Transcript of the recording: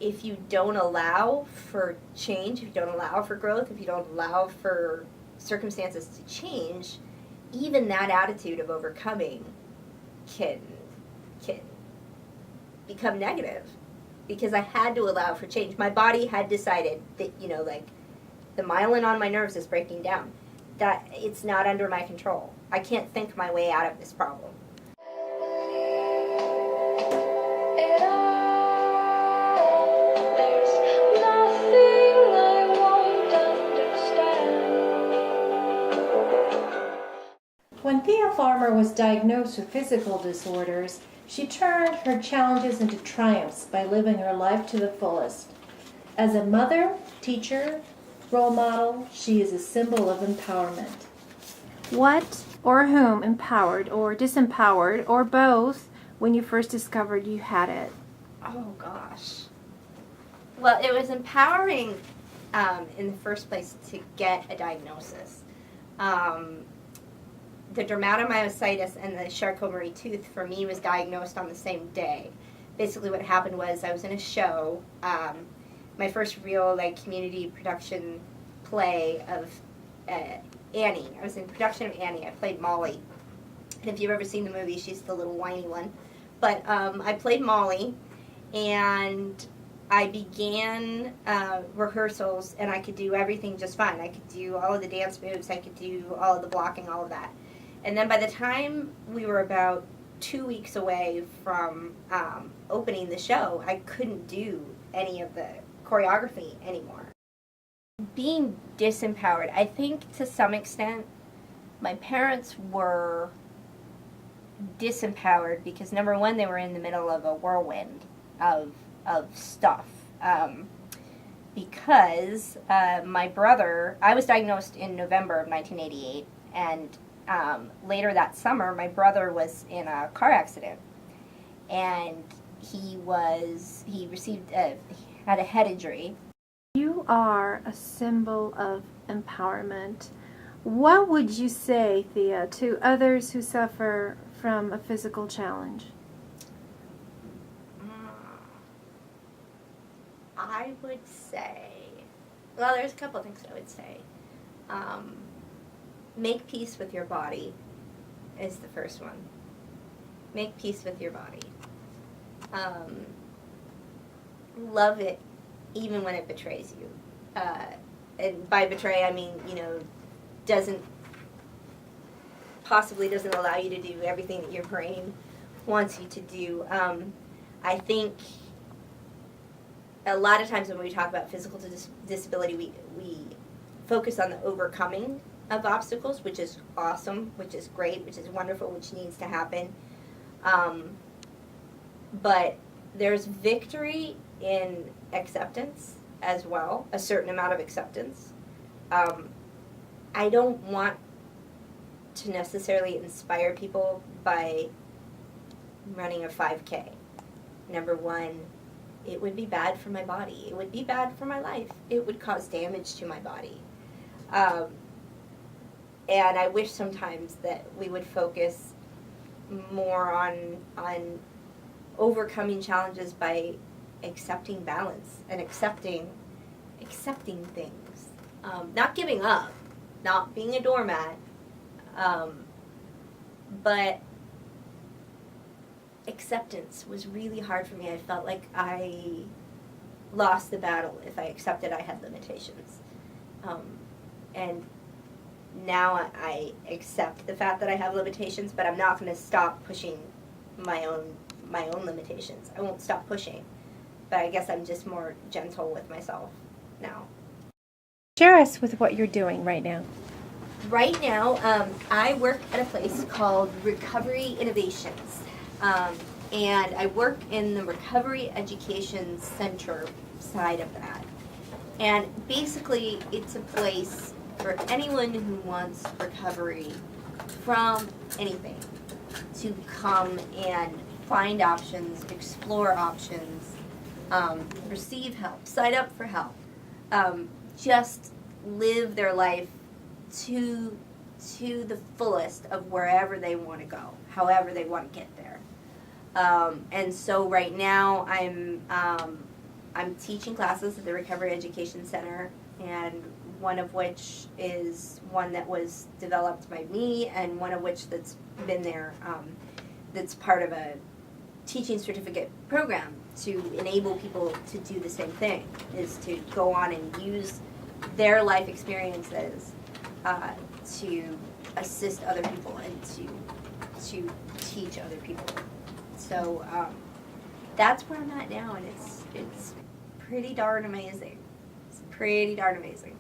if you don't allow for change, if you don't allow for growth, if you don't allow for circumstances to change, even that attitude of overcoming can become negative, because I had to allow for change. My body had decided that, like, the myelin on my nerves is breaking down, that it's not under my control. I can't think my way out of this problem. When Thea Farmer was diagnosed with physical disorders, she turned her challenges into triumphs by living her life to the fullest. As a mother, teacher, role model, she is a symbol of empowerment. What or whom empowered or disempowered or both when you first discovered you had it? Oh, gosh. Well, it was empowering in the first place to get a diagnosis. The dermatomyocitis and the Charcot tooth for me was diagnosed on the same day. Basically what happened was I was in a show, my first real community production play of Annie. I was in production of Annie. I played Molly. And if you've ever seen the movie, she's the little whiny one. But I played Molly, and I began rehearsals, and I could do everything just fine. I could do all of the dance moves. I could do all of the blocking, all of that. And then by the time we were about 2 weeks away from opening the show, I couldn't do any of the choreography anymore. Being disempowered, I think to some extent my parents were disempowered because, number one, they were in the middle of a whirlwind of stuff. Because my brother, I was diagnosed in November of 1988, and later that summer, my brother was in a car accident, and he had a head injury. You are a symbol of empowerment. What would you say, Thea, to others who suffer from a physical challenge? I would say, well, there's a couple things I would say. Make peace with your body is the first one. Make peace with your body. Love it even when it betrays you. And by betray, I mean, doesn't allow you to do everything that your brain wants you to do. I think a lot of times when we talk about physical disability, we focus on the overcoming of obstacles, which is awesome, which is great, which is wonderful, which needs to happen. But there's victory in acceptance as well, a certain amount of acceptance. I don't want to necessarily inspire people by running a 5K. Number one, it would be bad for my body. It would be bad for my life. It would cause damage to my body. And I wish sometimes that we would focus more on overcoming challenges by accepting balance and accepting things. Not giving up, not being a doormat, but acceptance was really hard for me. I felt like I lost the battle if I accepted I had limitations. And now I accept the fact that I have limitations, but I'm not going to stop pushing my own limitations. I won't stop pushing, but I guess I'm just more gentle with myself now. Share us with what you're doing right now. Right now, I work at a place called Recovery Innovations, and I work in the Recovery Education Center side of that. And basically, it's a place for anyone who wants recovery from anything to come and find options, explore options, receive help, sign up for help, just live their life to the fullest of wherever they want to go, however they want to get there. And so right now I'm I'm teaching classes at the Recovery Education Center, and one of which is one that was developed by me, and one of which that's been there, that's part of a teaching certificate program to enable people to do the same thing, is to go on and use their life experiences to assist other people and to teach other people. So that's where I'm at now, and it's pretty darn amazing. It's pretty darn amazing.